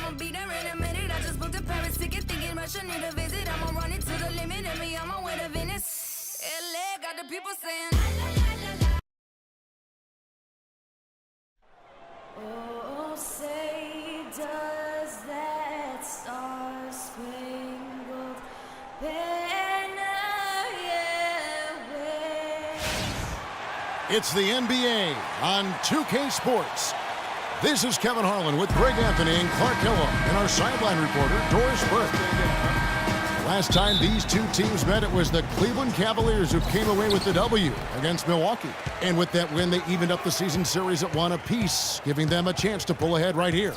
I'ma be there in a minute. I just booked a Paris ticket, thinking Russia need a visit. I'ma run it to the limit and me on my way to Venice. LA got the people saying la la la la la. Oh, say does that star-spangled banner yet wave? It's the NBA on 2K Sports. This is Kevin Harlan with Greg Anthony and Clark Kellogg and our sideline reporter, Doris Burke. Last time these two teams met, it was the Cleveland Cavaliers who came away with the W against Milwaukee. And with that win, they evened up the season series at 1 apiece, giving them a chance to pull ahead right here.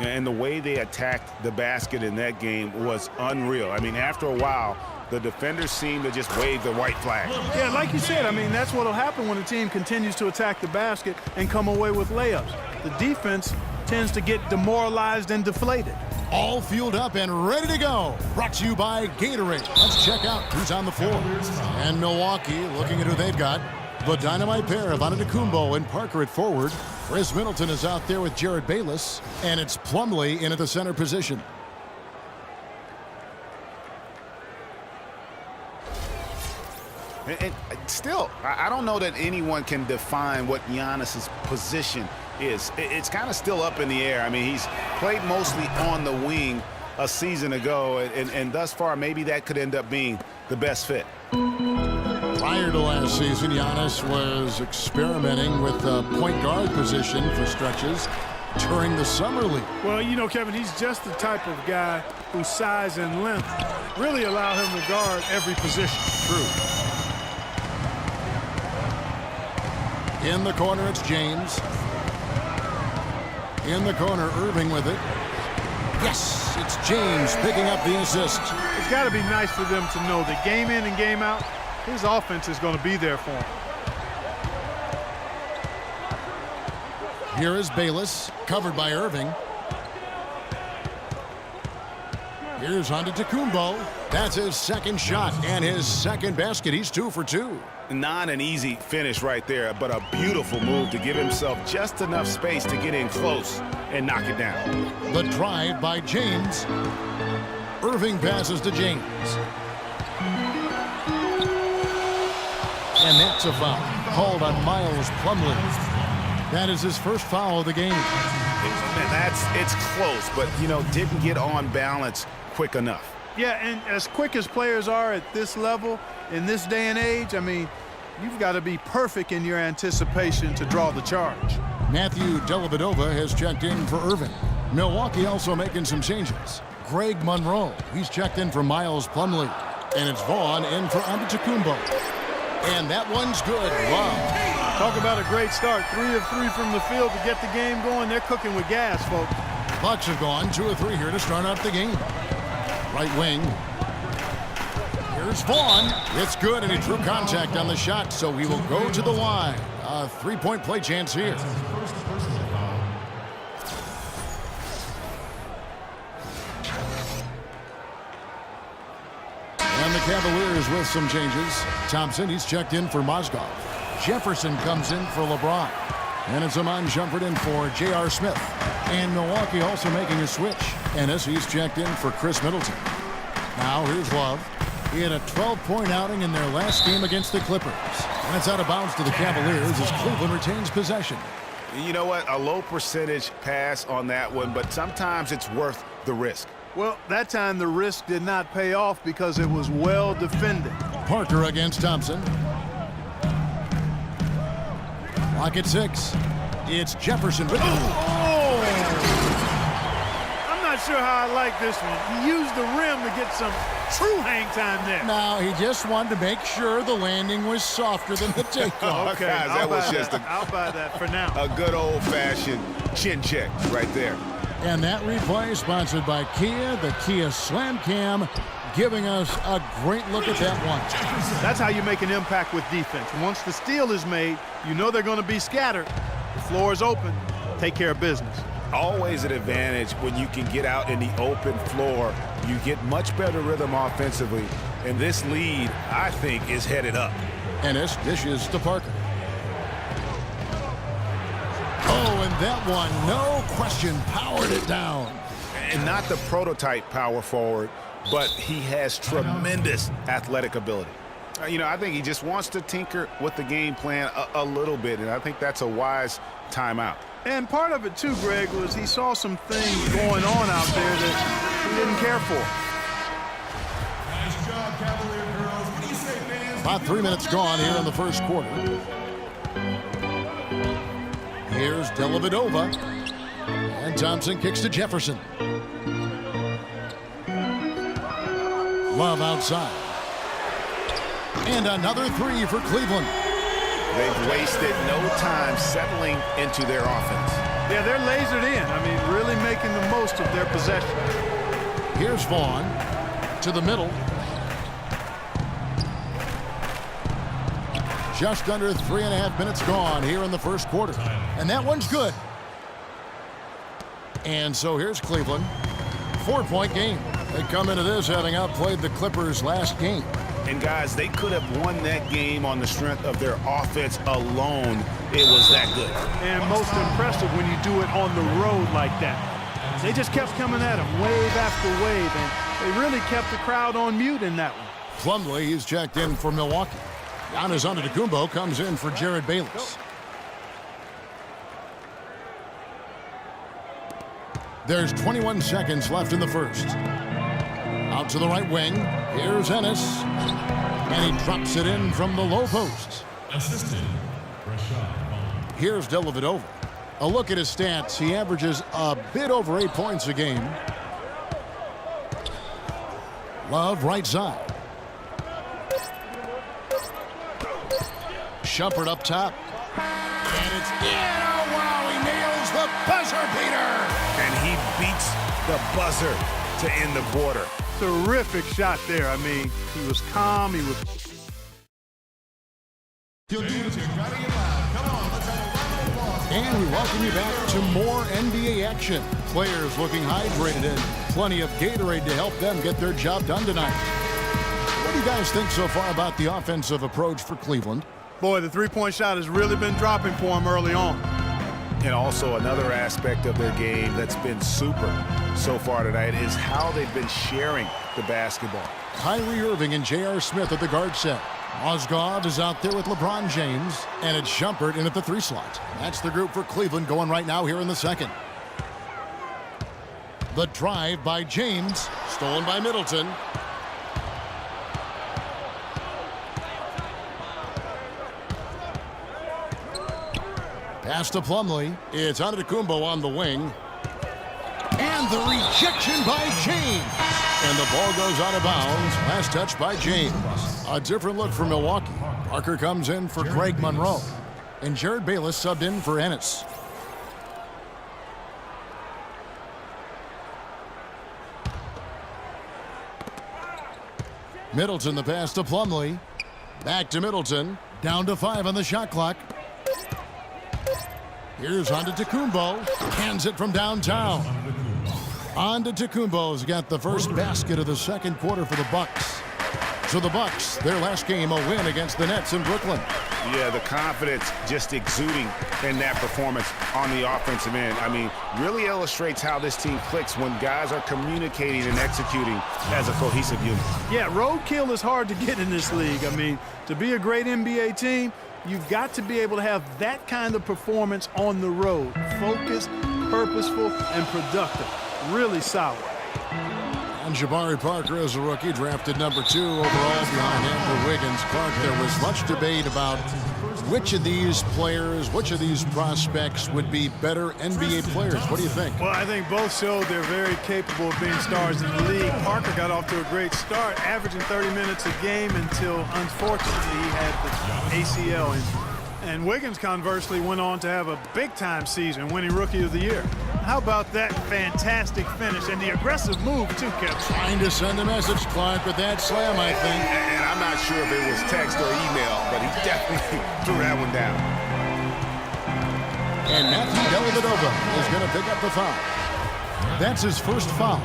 And the way they attacked the basket in that game was unreal. I mean, after a while, the defenders seemed to just wave the white flag. Yeah, like you said, I mean, that's what will happen when a team continues to attack the basket and come away with layups. The defense tends to get demoralized and deflated. All fueled up and ready to go. Brought to you by Gatorade. Let's check out who's on the floor. And Milwaukee, looking at who they've got. The dynamite pair of Antetokounmpo and Parker at forward. Chris Middleton is out there with Jared Bayless. And it's Plumlee in at the center position. And still, I don't know that anyone can define what Giannis's position is. It's kind of still up in the air. I mean, he's played mostly on the wing a season ago, and thus far, maybe that could end up being the best fit. Prior to last season, Giannis was experimenting with the point guard position for stretches during the summer league. Well, you know, Kevin, he's just the type of guy whose size and length really allow him to guard every position. True. In the corner, it's James. In the corner, Irving with it. Yes, it's James picking up the assist. It's got to be nice for them to know that game in and game out, his offense is going to be there for him. Here is Bayless, covered by Irving. Here's Antetokounmpo. That's his second shot and his second basket. He's 2 for 2. Not an easy finish right there, but a beautiful move to give himself just enough space to get in close and knock it down. The drive by James. Irving passes to James. And that's a foul called on Miles Plumlee. That is his first foul of the game. It's close, but, you know, didn't get on balance quick enough. Yeah, and as quick as players are at this level, in this day and age, I mean, you've got to be perfect in your anticipation to draw the charge. Matthew Dellavedova has checked in for Irving. Milwaukee also making some changes. Greg Monroe, he's checked in for Miles Plumlee. And it's Vaughn in for Antetokounmpo. And that one's good. Wow. Talk about a great start. 3 of 3 from the field to get the game going. They're cooking with gas, folks. Buckz have gone 2 of 3 here to start out the game. Right wing. Here's Vaughn. It's good, and he drew contact on the shot, so he will go to the line. A 3-point play chance here. And the Cavaliers with some changes. Thompson, he's checked in for Mozgov. Jefferson comes in for LeBron. And it's Iman Shumpert in for J.R. Smith. And Milwaukee also making a switch. Ennis, he's checked in for Chris Middleton. Now here's Love. He had a 12-point outing in their last game against the Clippers. And it's out of bounds to the Cavaliers as Cleveland retains possession. You know what? A low percentage pass on that one, but sometimes it's worth the risk. Well, that time the risk did not pay off because it was well defended. Parker against Thompson. Lock at 6. It's Jefferson. I'm not sure how I like this one. He used the rim to get some true hang time there. No, he just wanted to make sure the landing was softer than the takeoff. Okay, guys, that was just I'll buy that for now. A good old-fashioned chin check right there. And that replay sponsored by Kia, the Kia Slam Cam, giving us a great look at that one. That's how you make an impact with defense. Once the steal is made, you know they're going to be scattered. The floor is open. Take care of business. Always an advantage when you can get out in the open floor. You get much better rhythm offensively. And this lead, I think, is headed up. Ennis dishes to Parker. Oh, and that one, no question, powered it down. And not the prototype power forward, but he has tremendous athletic ability. You know, I think he just wants to tinker with the game plan a little bit, and I think that's a wise timeout. And part of it, too, Greg, was he saw some things going on out there that he didn't care for. Nice job, Cavalier girls. What do you say, fans? About 3 minutes gone here in the first quarter. Here's Dellavedova. And Thompson kicks to Jefferson. Love outside. And another three for Cleveland. They've wasted no time settling into their offense. Yeah, they're lasered in. I mean, really making the most of their possession. Here's Vaughn to the middle. Just under 3.5 minutes gone here in the first quarter. And that one's good. And so here's Cleveland. 4-point game. They come into this having outplayed the Clippers last game. And guys, they could have won that game on the strength of their offense alone. It was that good. And most impressive when you do it on the road like that. They just kept coming at them wave after wave, and they really kept the crowd on mute in that one. Plumlee, he's checked in for Milwaukee. Giannis Antetokounmpo comes in for Jared Bayless. There's 21 seconds left in the first. Out to the right wing. Here's Ennis. And he drops it in from the low post. Assistant, Rashad Vaughn. Here's Dellavedova. A look at his stats. He averages a bit over 8 points a game. Love right side. Shumpert up top. And it's in. Oh, wow. He nails the buzzer beater. And he beats the buzzer to end the quarter. Terrific shot there. I mean, he was calm. He was. He'll do it to gotta get loud. Come on, let's have a round of applause. And we welcome you back to more NBA action. Players looking hydrated and plenty of Gatorade to help them get their job done tonight. What do you guys think so far about the offensive approach for Cleveland? Boy, the three-point shot has really been dropping for him early on. And also another aspect of their game that's been super so far tonight is how they've been sharing the basketball. Kyrie Irving and J.R. Smith at the guard set. Mozgov is out there with LeBron James, and it's Shumpert in at the 3 slot. That's the group for Cleveland going right now here in the second. The drive by James, stolen by Middleton. Pass to Plumlee. It's Antetokounmpo on the wing. And the rejection by James. And the ball goes out of bounds. Last touch by James. A different look for Milwaukee. Parker comes in for Greg Monroe. And Jared Bayless subbed in for Ennis. Middleton the pass to Plumlee. Back to Middleton. Down to 5 on the shot clock. Here's Antetokounmpo. Hands it from downtown. Antetokounmpo's got the first basket of the second quarter for the Bucks. So the Bucks, their last game, a win against the Nets in Brooklyn. Yeah, the confidence just exuding in that performance on the offensive end. I mean, really illustrates how this team clicks when guys are communicating and executing as a cohesive unit. Yeah, roadkill is hard to get in this league. I mean, to be a great NBA team, you've got to be able to have that kind of performance on the road. Focused, purposeful, and productive. Really solid. And Jabari Parker as a rookie, drafted number 2 overall behind Andrew Wiggins. Clark, there was much debate about which of these players, which of these prospects would be better NBA players. What do you think? Well, I think both showed they're very capable of being stars in the league. Parker got off to a great start, averaging 30 minutes a game until, unfortunately, he had the ACL injury. And Wiggins, conversely, went on to have a big-time season, winning Rookie of the Year. How about that fantastic finish and the aggressive move, too, Cavz? Trying to send a message, Clark, with that slam, I think. And I'm not sure if it was text or email, but he definitely threw that one down. And Matthew Dellavedova is going to pick up the foul. That's his first foul.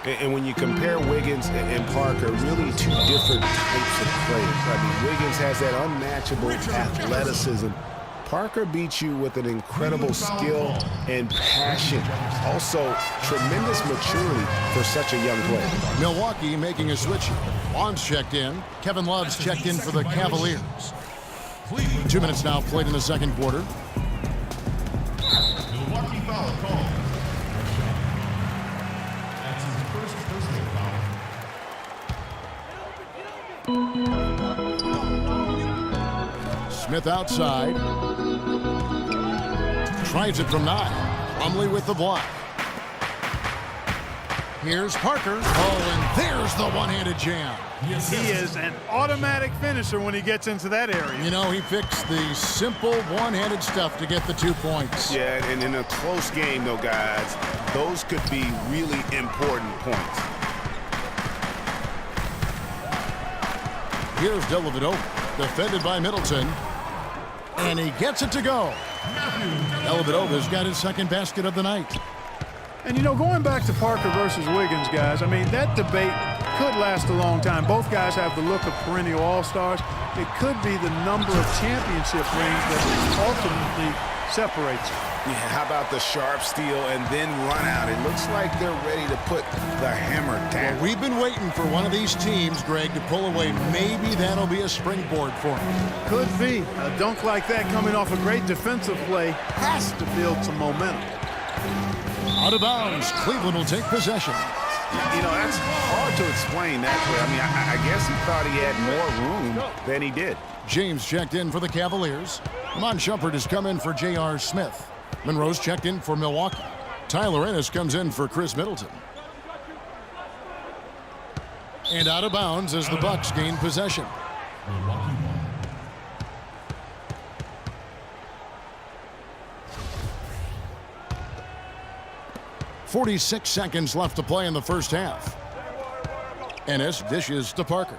And when you compare Wiggins and Parker, really 2 different types of players. I mean, Wiggins has that unmatchable athleticism Parker beats you with an incredible skill and passion. Also, tremendous maturity for such a young player. Milwaukee making a switch. Lon's checked in. Kevin Love's checked in for the Cavaliers. 2 minutes now played in the second quarter. Milwaukee foul call. That's his first personal foul. Smith outside. Tries it from 9. Plumlee with the block. Here's Parker. Oh, and there's the one-handed jam. He is an automatic finisher when he gets into that area. You know, he picks the simple one-handed stuff to get the 2 points. Yeah, and in a close game, though, guys, those could be really important points. Here's Dellavedova, defended by Middleton. And he gets it to go. Dellavedova's got his second basket of the night. And, you know, going back to Parker versus Wiggins, guys, I mean, that debate could last a long time. Both guys have the look of perennial all-stars. It could be the number of championship rings that ultimately separates them. Yeah, how about the sharp steal and then run out? It looks like they're ready to put the hammer down. Well, we've been waiting for one of these teams, Greg, to pull away. Maybe that'll be a springboard for him. Could be. A dunk like that coming off a great defensive play has to build some momentum. Out of bounds. Cleveland will take possession. You know, that's hard to explain that way. I mean, I guess he thought he had more room than he did. James checked in for the Cavaliers. Iman Shumpert has come in for J.R. Smith. Monroe's checked in for Milwaukee. Tyler Ennis comes in for Chris Middleton. And out of bounds as the Bucks gain possession. 46 seconds left to play in the first half. Ennis dishes to Parker.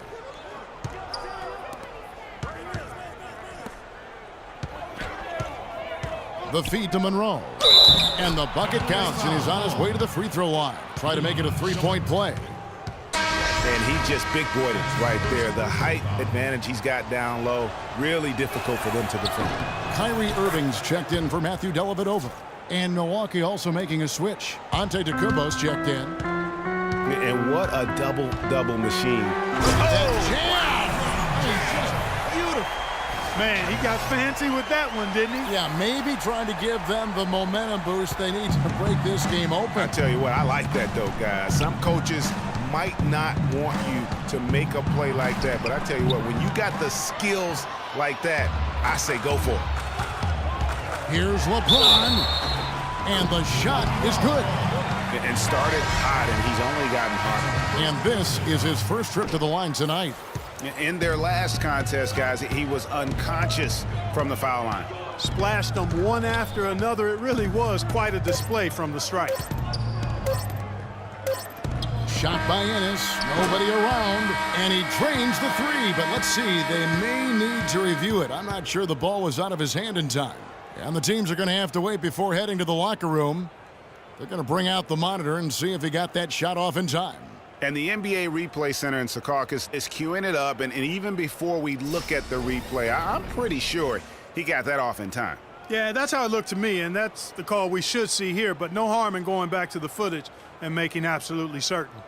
The feed to Monroe. And the bucket counts, and he's on his way to the free throw line. Try to make it a three-point play. And he just big-boyed it right there. The height advantage he's got down low, really difficult for them to defend. Kyrie Irving's checked in for Matthew Dellavedova. And Milwaukee also making a switch. Antetokounmpo's checked in. And what a double-double machine. Oh, jam! Just beautiful. Man, he got fancy with that one, didn't he? Yeah, maybe trying to give them the momentum boost they need to break this game open. I tell you what, I like that, though, guys. Some coaches might not want you to make a play like that, but I tell you what, when you got the skills like that, I say go for it. Here's LeBron. And the shot is good. And started hot, and he's only gotten hotter. And this is his first trip to the line tonight. In their last contest, guys, he was unconscious from the foul line. Splashed them one after another. It really was quite a display from the stripe. Shot by Ennis. Nobody around. And he drains the three. But let's see. They may need to review it. I'm not sure the ball was out of his hand in time. And the teams are going to have to wait before heading to the locker room. They're going to bring out the monitor and see if he got that shot off in time. And the NBA Replay Center in Secaucus is queuing it up. And even before we look at the replay, I'm pretty sure he got that off in time. Yeah, that's how it looked to me, and that's the call we should see here. But no harm in going back to the footage and making absolutely certain.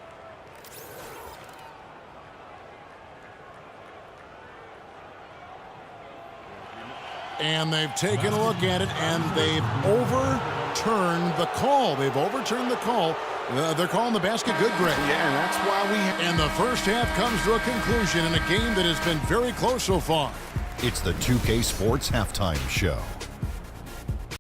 And they've taken a look at it, and they've overturned the call. They've overturned the call. They're calling the basket good, Greg. Yeah, and that's why And the first half comes to a conclusion in a game that has been very close so far. It's the 2K Sports Halftime Show.